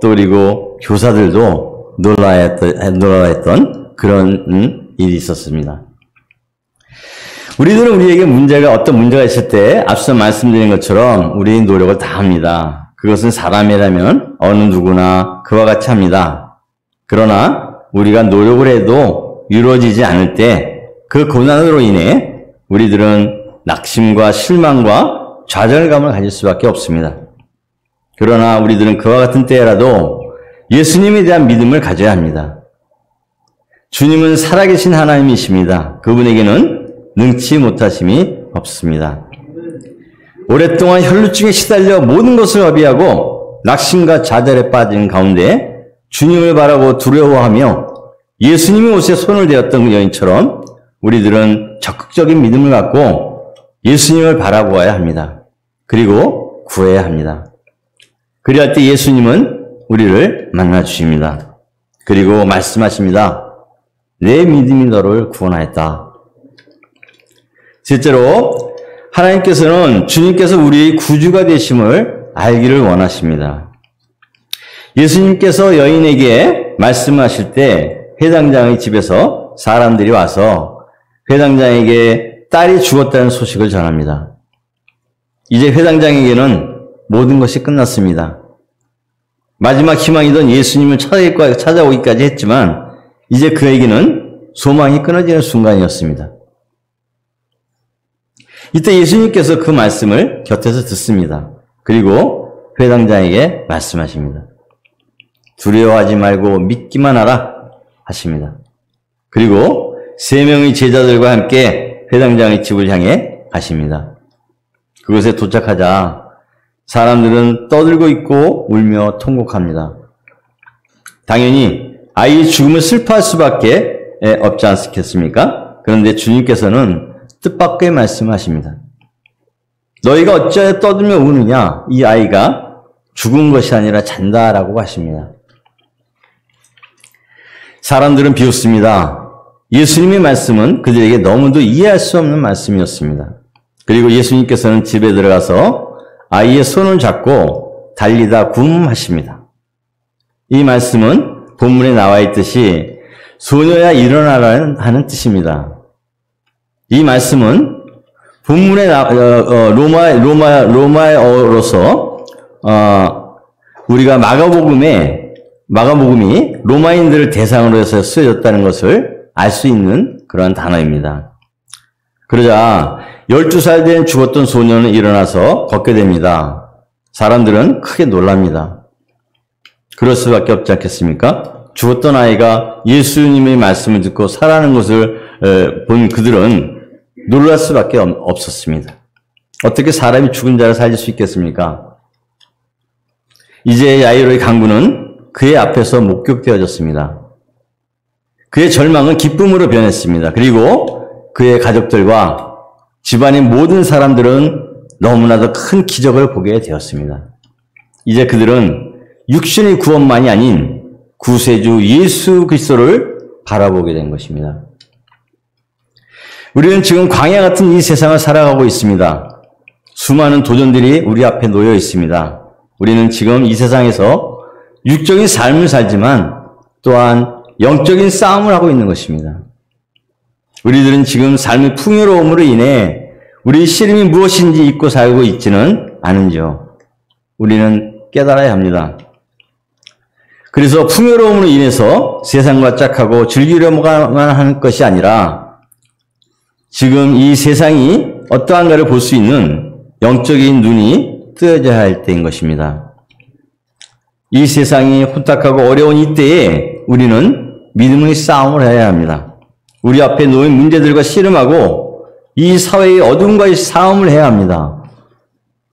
또 그리고 교사들도 놀라했던 그런 일이 있었습니다. 우리들은 우리에게 어떤 문제가 있을 때 앞서 말씀드린 것처럼 우리의 노력을 다 합니다. 그것은 사람이라면 어느 누구나 그와 같이 합니다. 그러나 우리가 노력을 해도 이루어지지 않을 때 그 고난으로 인해 우리들은 낙심과 실망과 좌절감을 가질 수밖에 없습니다. 그러나 우리들은 그와 같은 때라도 예수님에 대한 믿음을 가져야 합니다. 주님은 살아계신 하나님이십니다. 그분에게는 능치 못하심이 없습니다. 오랫동안 혈루증에 시달려 모든 것을 허비하고 낙심과 좌절에 빠진 가운데 주님을 바라고 두려워하며 예수님의 옷에 손을 대었던 그 여인처럼 우리들은 적극적인 믿음을 갖고 예수님을 바라보아야 합니다. 그리고 구해야 합니다. 그리할 때 예수님은 우리를 만나주십니다. 그리고 말씀하십니다. 내 믿음이 너를 구원하였다. 실제로 하나님께서는 주님께서 우리의 구주가 되심을 알기를 원하십니다. 예수님께서 여인에게 말씀하실 때 회당장의 집에서 사람들이 와서 회당장에게 딸이 죽었다는 소식을 전합니다. 이제 회당장에게는 모든 것이 끝났습니다. 마지막 희망이던 예수님을 찾아오기까지 했지만 이제 그에게는 소망이 끊어지는 순간이었습니다. 이때 예수님께서 그 말씀을 곁에서 듣습니다. 그리고 회당장에게 말씀하십니다. 두려워하지 말고 믿기만 하라 하십니다. 그리고 3명의 제자들과 함께 회당장의 집을 향해 가십니다. 그곳에 도착하자 사람들은 떠들고 있고 울며 통곡합니다. 당연히 아이의 죽음을 슬퍼할 수밖에 없지 않겠습니까? 그런데 주님께서는 뜻밖의 말씀하십니다. 너희가 어찌하여 떠들며 우느냐? 이 아이가 죽은 것이 아니라 잔다라고 하십니다. 사람들은 비웃습니다. 예수님의 말씀은 그들에게 너무도 이해할 수 없는 말씀이었습니다. 그리고 예수님께서는 집에 들어가서 아이의 손을 잡고 달리다 굼하십니다. 이 말씀은 본문에 나와 있듯이 소녀야 일어나라는 하는 뜻입니다. 이 말씀은 본문에 로마어로서 우리가 마가복음이 로마인들을 대상으로 해서 쓰여졌다는 것을 알 수 있는 그런 단어입니다. 그러자 12살 된 죽었던 소녀는 일어나서 걷게 됩니다. 사람들은 크게 놀랍니다. 그럴 수밖에 없지 않겠습니까? 죽었던 아이가 예수님의 말씀을 듣고 살아나는 것을 본 그들은 놀랄 수밖에 없었습니다. 어떻게 사람이 죽은 자를 살릴 수 있겠습니까? 이제 야이로의 강구는 그의 앞에서 목격되어졌습니다. 그의 절망은 기쁨으로 변했습니다. 그리고 그의 가족들과 집안의 모든 사람들은 너무나도 큰 기적을 보게 되었습니다. 이제 그들은 육신의 구원만이 아닌 구세주 예수 그리스도를 바라보게 된 것입니다. 우리는 지금 광야 같은 이 세상을 살아가고 있습니다. 수많은 도전들이 우리 앞에 놓여 있습니다. 우리는 지금 이 세상에서 육적인 삶을 살지만 또한 영적인 싸움을 하고 있는 것입니다. 우리들은 지금 삶의 풍요로움으로 인해 우리의 씨름이 무엇인지 잊고 살고 있지는 않은지요. 우리는 깨달아야 합니다. 그래서 풍요로움으로 인해서 세상과 짝하고 즐기려만 하는 것이 아니라 지금 이 세상이 어떠한가를 볼 수 있는 영적인 눈이 뜨여져야 할 때인 것입니다. 이 세상이 혼탁하고 어려운 이때에 우리는 믿음의 싸움을 해야 합니다. 우리 앞에 놓인 문제들과 씨름하고 이 사회의 어둠과의 싸움을 해야 합니다.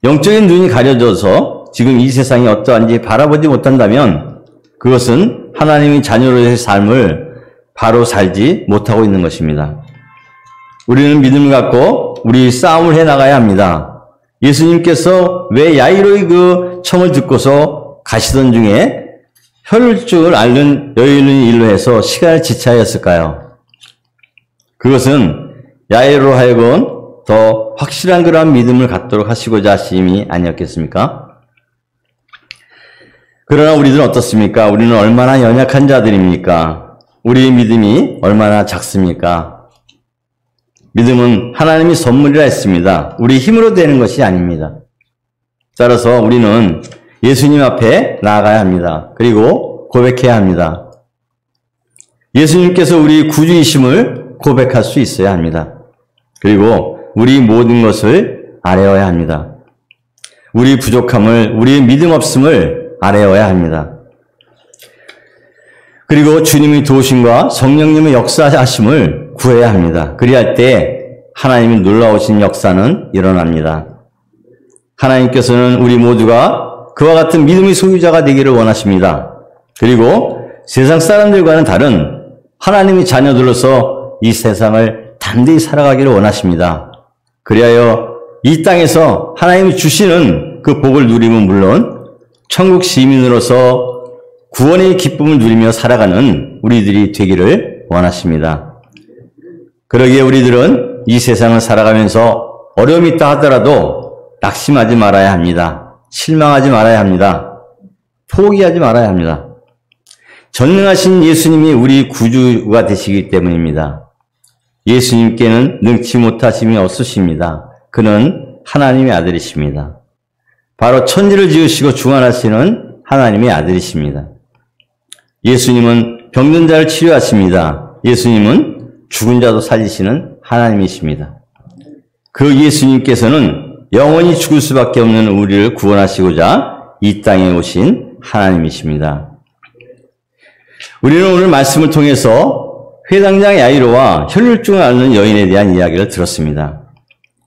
영적인 눈이 가려져서 지금 이 세상이 어떠한지 바라보지 못한다면 그것은 하나님의 자녀로의 삶을 바로 살지 못하고 있는 것입니다. 우리는 믿음을 갖고 우리 싸움을 해나가야 합니다. 예수님께서 왜 야이로의 그 청을 듣고서 가시던 중에 혈루증을 앓는 여인의 일로 해서 시간을 지체하였을까요? 그것은 야이로로 하여금 더 확실한 그러한 믿음을 갖도록 하시고자 하심이 아니었겠습니까? 그러나 우리들은 어떻습니까? 우리는 얼마나 연약한 자들입니까? 우리의 믿음이 얼마나 작습니까? 믿음은 하나님의 선물이라 했습니다. 우리 힘으로 되는 것이 아닙니다. 따라서 우리는 예수님 앞에 나아가야 합니다. 그리고 고백해야 합니다. 예수님께서 우리 구주이심을 고백할 수 있어야 합니다. 그리고 우리 모든 것을 아뢰어야 합니다. 우리 부족함을, 우리의 믿음 없음을 아뢰어야 합니다. 그리고 주님의 도우심과 성령님의 역사하심을 구해야 합니다. 그리할 때 하나님의 놀라우신 역사는 일어납니다. 하나님께서는 우리 모두가 그와 같은 믿음의 소유자가 되기를 원하십니다. 그리고 세상 사람들과는 다른 하나님의 자녀들로서 이 세상을 담대히 살아가기를 원하십니다. 그리하여 이 땅에서 하나님이 주시는 그 복을 누리면 물론 천국 시민으로서 구원의 기쁨을 누리며 살아가는 우리들이 되기를 원하십니다. 그러기에 우리들은 이 세상을 살아가면서 어려움이 있다 하더라도 낙심하지 말아야 합니다. 실망하지 말아야 합니다. 포기하지 말아야 합니다. 전능하신 예수님이 우리 구주가 되시기 때문입니다. 예수님께는 능치 못하심이 없으십니다. 그는 하나님의 아들이십니다. 바로 천지를 지으시고 주관하시는 하나님의 아들이십니다. 예수님은 병든 자를 치료하십니다. 예수님은 죽은 자도 살리시는 하나님이십니다. 그 예수님께서는 영원히 죽을 수밖에 없는 우리를 구원하시고자 이 땅에 오신 하나님이십니다. 우리는 오늘 말씀을 통해서 회당장 야이로와 혈루증을 앓는 여인에 대한 이야기를 들었습니다.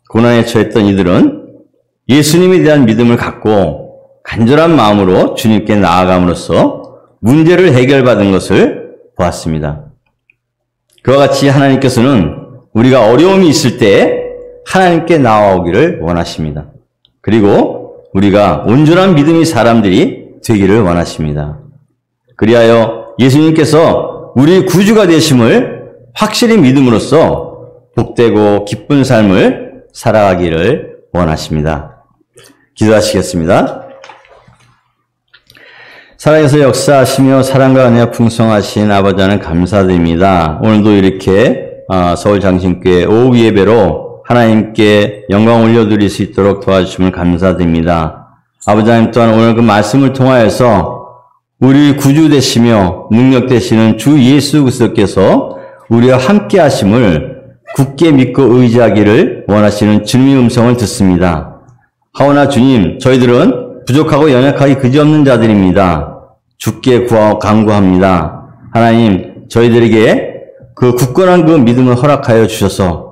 고난에 처했던 이들은 예수님에 대한 믿음을 갖고 간절한 마음으로 주님께 나아감으로써 문제를 해결받은 것을 보았습니다. 그와 같이 하나님께서는 우리가 어려움이 있을 때 하나님께 나아오기를 원하십니다. 그리고 우리가 온전한 믿음의 사람들이 되기를 원하십니다. 그리하여 예수님께서 우리 구주가 되심을 확실히 믿음으로써 복되고 기쁜 삶을 살아가기를 원하십니다. 기도하시겠습니다. 살아계서 역사하시며 사랑과 은혜가 풍성하신 아버지 하나님 감사드립니다. 오늘도 이렇게 서울장신교회 오후 예배로 하나님께 영광 올려드릴 수 있도록 도와주심을 감사드립니다. 아버지 하나님 또한 오늘 그 말씀을 통하여서 우리 구주 되시며 능력 되시는 주 예수 그리스도께서 우리와 함께 하심을 굳게 믿고 의지하기를 원하시는 주님의 음성을 듣습니다. 하오나 주님, 저희들은 부족하고 연약하기 그지없는 자들입니다. 주께 간구합니다. 하나님, 저희들에게 그 굳건한 그 믿음을 허락하여 주셔서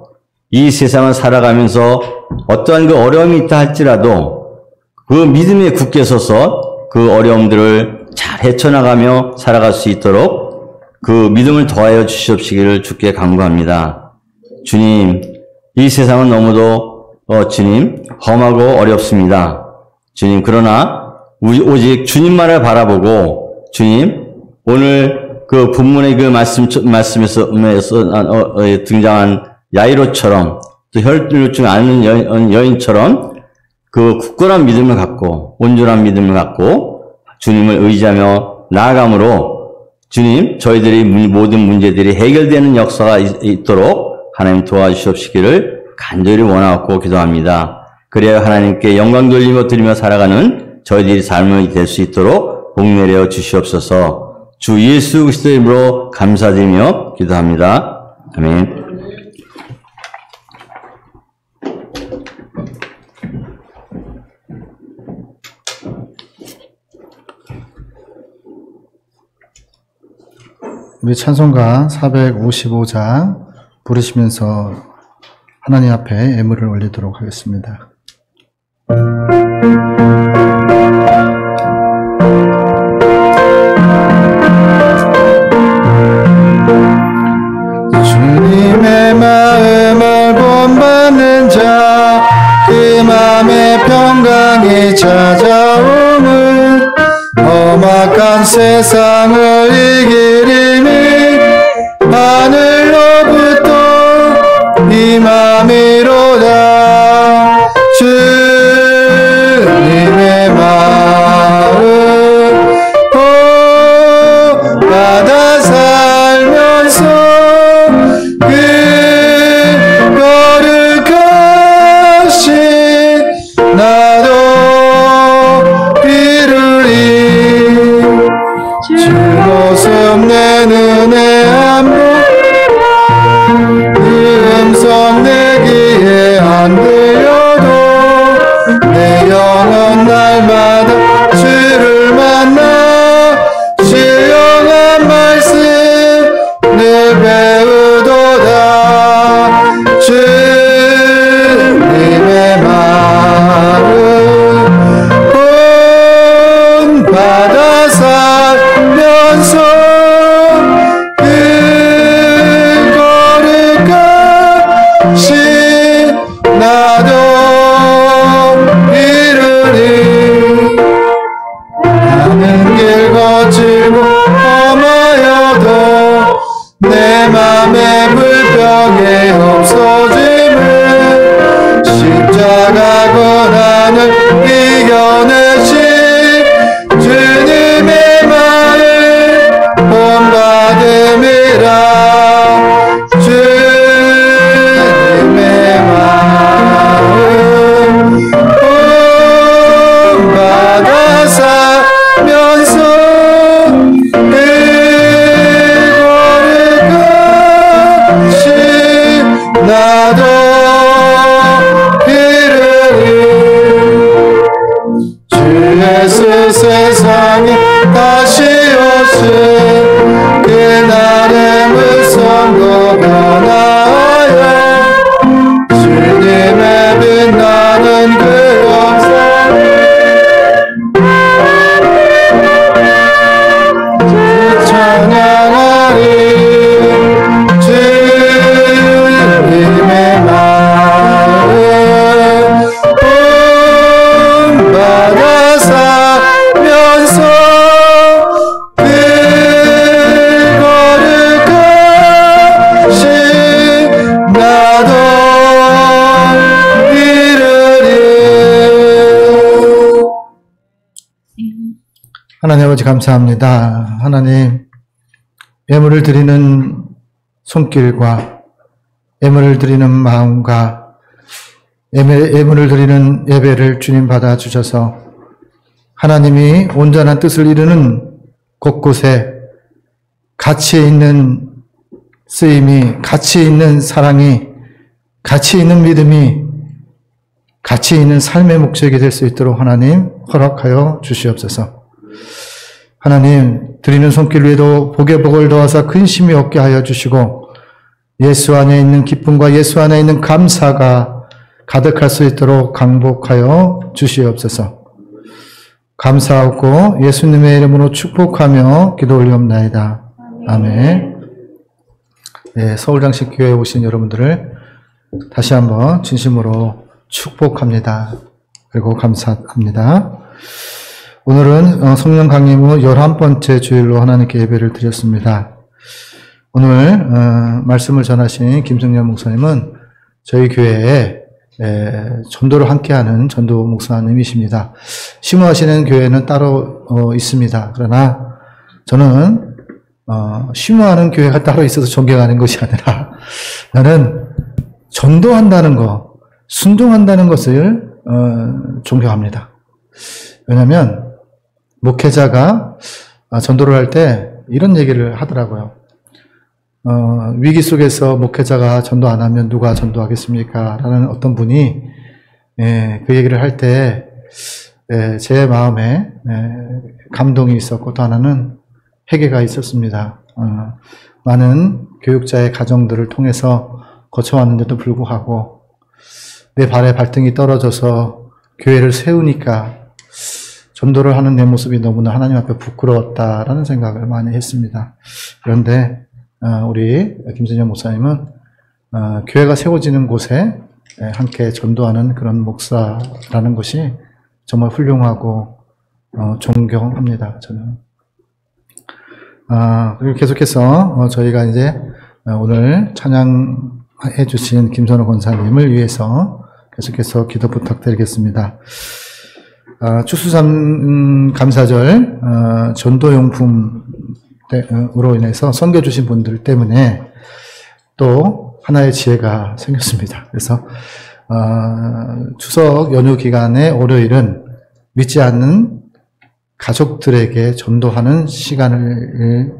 이 세상을 살아가면서 어떠한 그 어려움이 있다 할지라도 그 믿음에 굳게 서서 그 어려움들을 잘 헤쳐나가며 살아갈 수 있도록 그 믿음을 더하여 주시옵시기를 주께 간구합니다. 주님, 이 세상은 너무도 주님 험하고 어렵습니다. 주님, 그러나 오직 주님만을 바라보고 주님, 오늘 그 본문의 그 말씀에서 등장한 야이로처럼 또 혈류증 앓는 여인처럼 그 굳건한 믿음을 갖고 온전한 믿음을 갖고 주님을 의지하며 나아감으로 주님, 저희들이 모든 문제들이 해결되는 역사가 있도록 하나님 도와주시옵시기를 간절히 원하고 기도합니다. 그래야 하나님께 영광 돌리며 드리며 살아가는 저희들이 삶이 될 수 있도록 복 내려 주시옵소서. 주 예수 그리스도의 이름으로 감사드리며 기도합니다. 아멘. 우리 찬송가 455장 부르시면서 하나님 앞에 예물을 올리도록 하겠습니다. 주님의 마음을 본받는 자, 그 마음의 평강이 찾아오는 험악한 세상을 이기리니 하늘로부터 임함이로다. 주님의 마음 받아 살면서 그 거룩하신 나도 이루리. 주 모습 내 눈에 안 보이라. 그 음성 내 귀에 안 들려도 내 영혼 날마다 주를 만나 신령한 말씀 늘 배우도다. 주님의 마음 본받아 살면서 그 거룩하신 나도 이루리. 나는 길 거칠고 험하여도 내 맘의 불평이 없어짐을 십자가 고난을 이겨내신 주님의 마음 본받음이라. 주님의 마음 본받아 살면서 그 거룩하신 나도 이르리. 주 예수 세상에 다시 오신 그날의 물성도 변하여 주님의 빛나는 그 영상을 찬양하리. 주님의 마음 하나님 아버지 감사합니다. 하나님, 예물을 드리는 손길과 예물을 드리는 마음과 예물을 드리는 예배를 주님 받아주셔서 하나님이 온전한 뜻을 이루는 곳곳에 가치 있는 쓰임이, 가치 있는 사랑이, 가치 있는 믿음이, 가치 있는 삶의 목적이 될 수 있도록 하나님 허락하여 주시옵소서. 하나님, 드리는 손길 위에도 복에 복을 더하사 근심이 없게 하여 주시고 예수 안에 있는 기쁨과 예수 안에 있는 감사가 가득할 수 있도록 강복하여 주시옵소서. 감사하고 예수님의 이름으로 축복하며 기도 올리옵나이다. 아멘. 네, 서울장식교회에 오신 여러분들을 다시 한번 진심으로 축복합니다. 그리고 감사합니다. 오늘은 성령 강림 후 11번째 주일로 하나님께 예배를 드렸습니다. 오늘 말씀을 전하신 김승년 목사님은 저희 교회에 전도를 함께하는 전도 목사님이십니다. 심호하시는 교회는 따로 있습니다. 그러나 저는 심호하는 교회가 따로 있어서 존경하는 것이 아니라 나는 전도한다는 것, 순종한다는 것을 존경합니다. 왜냐하면 목회자가 전도를 할 때 이런 얘기를 하더라고요. 위기 속에서 목회자가 전도 안 하면 누가 전도하겠습니까? 라는 어떤 분이 그 얘기를 할 때 제 마음에 감동이 있었고 또 하나는 회개가 있었습니다. 많은 교육자의 가정들을 통해서 거쳐왔는데도 불구하고 내 발에 발등이 떨어져서 교회를 세우니까 전도를 하는 내 모습이 너무나 하나님 앞에 부끄러웠다라는 생각을 많이 했습니다. 그런데 우리 김선영 목사님은 교회가 세워지는 곳에 함께 전도하는 그런 목사라는 것이 정말 훌륭하고 존경합니다. 저는. 그리고 계속해서 저희가 이제 오늘 찬양해 주신 김선호 권사님을 위해서 계속해서 기도 부탁드리겠습니다. 추수감 감사절 전도용품으로 인해서 섬겨주신 분들 때문에 또 하나의 지혜가 생겼습니다. 그래서 추석 연휴 기간의 월요일은 믿지 않는 가족들에게 전도하는 시간을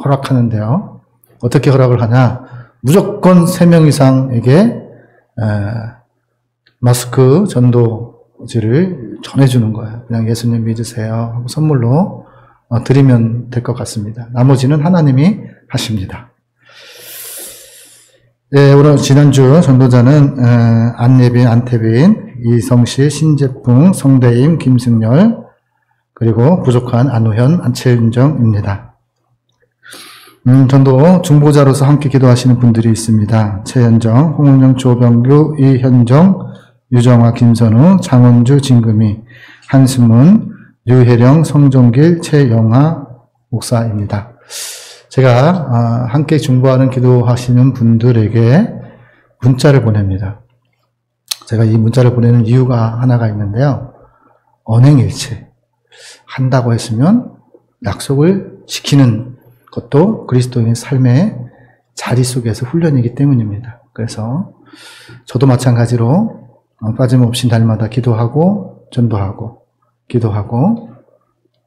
허락하는데요. 어떻게 허락을 하냐? 무조건 3명 이상에게 마스크 전도지를 전해주는 거예요. 그냥 예수님 믿으세요 하고 선물로 드리면 될 것 같습니다. 나머지는 하나님이 하십니다. 네, 오늘 지난주 전도자는 안예빈, 안태빈, 이성시, 신재풍, 성대임, 김승열, 그리고 부족한 안우현, 안채은정입니다. 전도 중보자로서 함께 기도하시는 분들이 있습니다. 최현정, 홍은영, 조병규, 이현정, 유정화, 김선우, 장원주, 진금희, 한승문, 유혜령, 성종길, 최영하 목사입니다. 제가 함께 중보하는 기도하시는 분들에게 문자를 보냅니다. 제가 이 문자를 보내는 이유가 하나가 있는데요. 언행일치. 한다고 했으면 약속을 지키는 것도 그리스도인의 삶의 자리 속에서 훈련이기 때문입니다. 그래서 저도 마찬가지로 빠짐없이 날마다 기도하고 전도하고 기도하고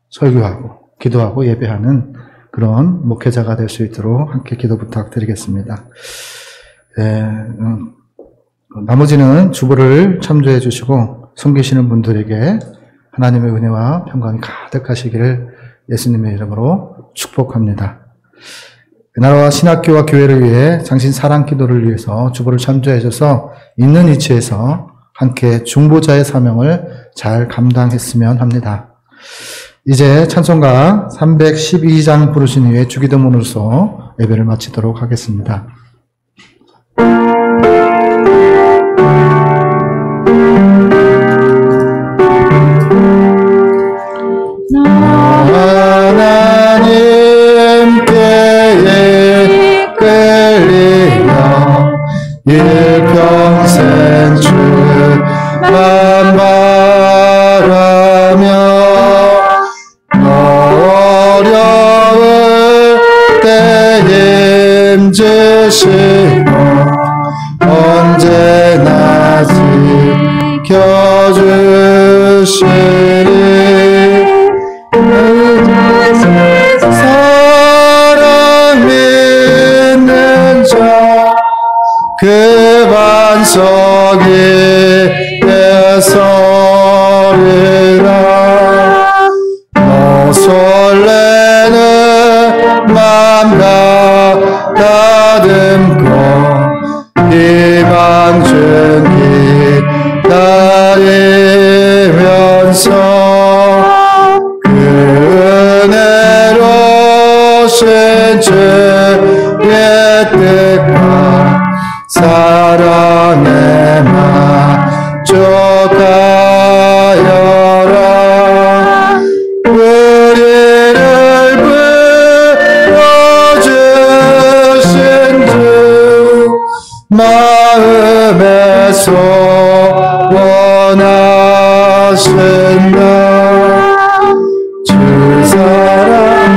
설교하고 기도하고 예배하는 그런 목회자가 될 수 있도록 함께 기도 부탁드리겠습니다. 나머지는 주보를 참조해 주시고 섬기시는 분들에게 하나님의 은혜와 평강이 가득하시기를 예수님의 이름으로 축복합니다. 나라와 신학교와 교회를 위해 당신 사랑 기도를 위해서 주보를 참조해 줘서 있는 위치에서 함께 중보자의 사명을 잘 감당했으면 합니다. 이제 찬송가 312장 부르신 후에 주기도문으로서 예배를 마치도록 하겠습니다. 하나님께 끌리며 일평생 주만 바라며 사랑 믿는 자 그 반석 위에 서리라. 너 설레는 맘 가다듬고 희망 중 기다리면서 그 은혜로 신 주의 뜻과 사랑에 만족하여라. 우리를 불러주신 주 마음에 소원하신다. 주 사랑하고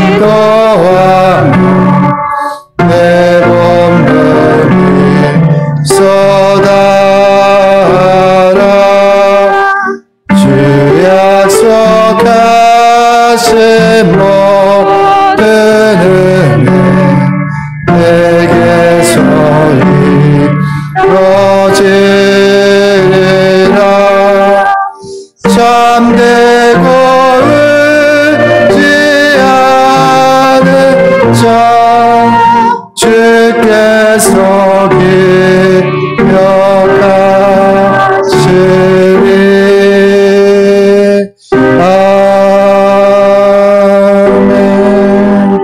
기도하며 내 몸들이 쏟아라. 주 약속하신 모든 은혜 내게서 이루어지리라. 참되고 의지하는 자 주께서 기억하시리. 아멘.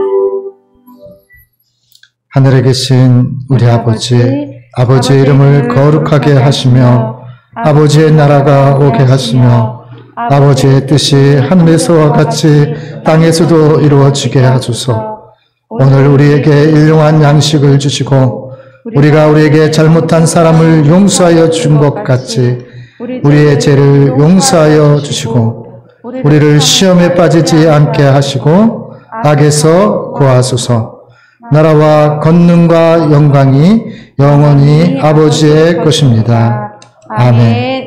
하늘에 계신 우리 아버지의 이름을 거룩하게 하시며 아버지의 나라가 오게 하시며 아버지의 뜻이 하늘에서와 같이 땅에서도 이루어지게 하소서. 오늘 우리에게 일용할 양식을 주시고 우리가 우리에게 잘못한 사람을 용서하여 준 것 같이 우리의 죄를 용서하여 주시고 우리를 시험에 빠지지 않게 하시고 악에서 구하소서. 나라와 권능과 영광이 영원히 아버지의 것입니다. 아멘.